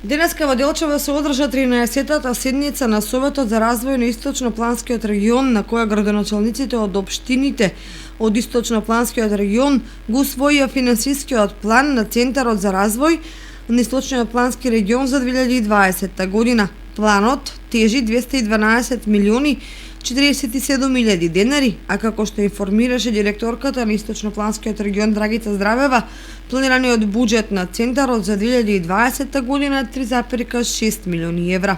Денеска во Делчево се одржа 13-тата седница на Советот за развој на Источнопланскиот регион, на која градоначалниците од општините од Источнопланскиот регион го усвоија финансискиот план на Центарот за развој на Источниот плански регион за 2020 година. Планот тежи 212 милиони 47.000 денари, а како што информираше директорката на Источнопланскиот регион Драгица Здравева, планираниот буџет на Центарот за 2020 година е 3,6 милиони евра.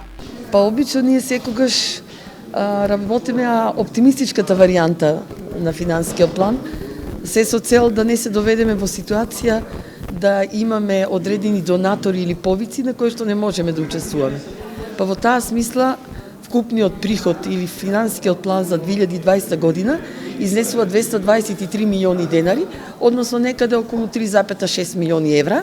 Па обично ние секогаш работиме оптимистичката варијанта на финансискиот план, се со цел да не се доведеме во ситуација да имаме одредени донатори или повици на кои што не можеме да учествуваме. Па во таа смисла вкупниот приход или финансискиот план за 2020 година изнесува 223 милиони денари, односно некаде околу 3,6 милиони евра,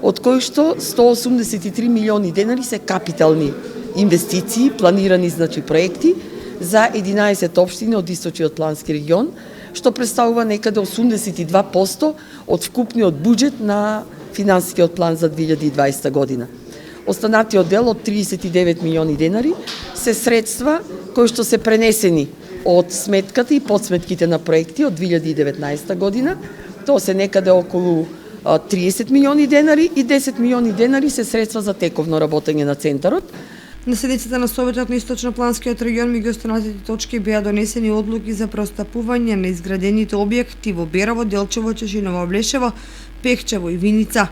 од кои што 183 милиони денари се капитални инвестиции, планирани проекти за 11 општини од Источниот плански регион, што представува некаде 82% од вкупниот буџет на финансискиот план за 2020 година. Останатиот дел од 39 милиони денари се средства кои што се пренесени од сметката и подсметките на проекти од 2019 година. Тоа се некаде околу 30 милиони денари и 10 милиони денари се средства за тековно работење на Центарот. На седницата на Советот на Источнопланскиот регион меѓу останатите точки беа донесени одлуки за преостапување на изградените објекти во Берово, Делчево, Чешиново, Блешево, Пехчево и Виница.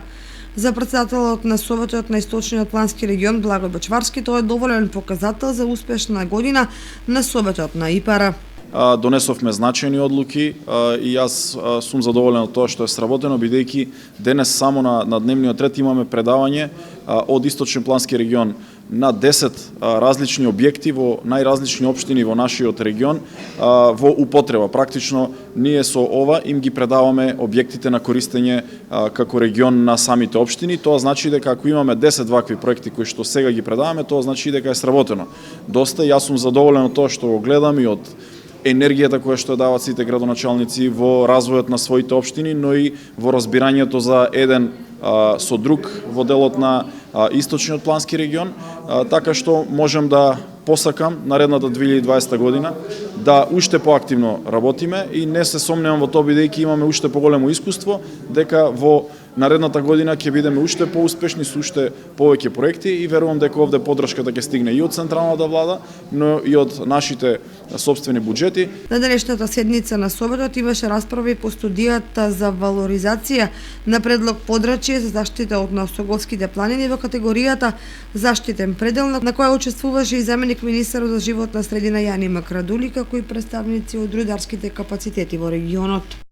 За претседателот на Советот на Источниот плански регион Благој Бочварски тоа е доволен показател за успешна година на Советот на ИПАР. Донесовме значајни одлуки и јас сум задоволен од тоа што е сработено, бидејќи денес само на дневниот ред имаме предавање од Источен плански регион на 10 различни објекти во најразлични општини во нашиот регион во употреба. Практично ние со ова им ги предаваме објектите на користење како регион на самите општини. Тоа значи дека ако имаме 10 вакви проекти кои што сега ги предаваме, тоа значи дека е сработено. Доста, јас сум задоволен од тоа што го гледам и од енергијата која што даваат сите градоначалници во развојот на своите општини, но и во разбирањето за еден со друг во делот на Источниот плански регион, така што можем да посакам наредната 2020 година да уште поактивно работиме и не се сомневам во тоа, бидејќи имаме уште поголемо искуство, дека во наредната година ќе бидеме уште поуспешни со уште повеќе проекти и верувам дека овде поддршката ќе стигне и од централната влада, но и од нашите сопствени буџети. На денешната седница на Советот имаше расправи по студијата за валоризација на предлог подрачје за заштита од Носоговските планини во категоријата заштитен предел, на која учествуваше и заменик министерот за животна средина Јани Макрадули, како и представници од рударските капацитети во регионот.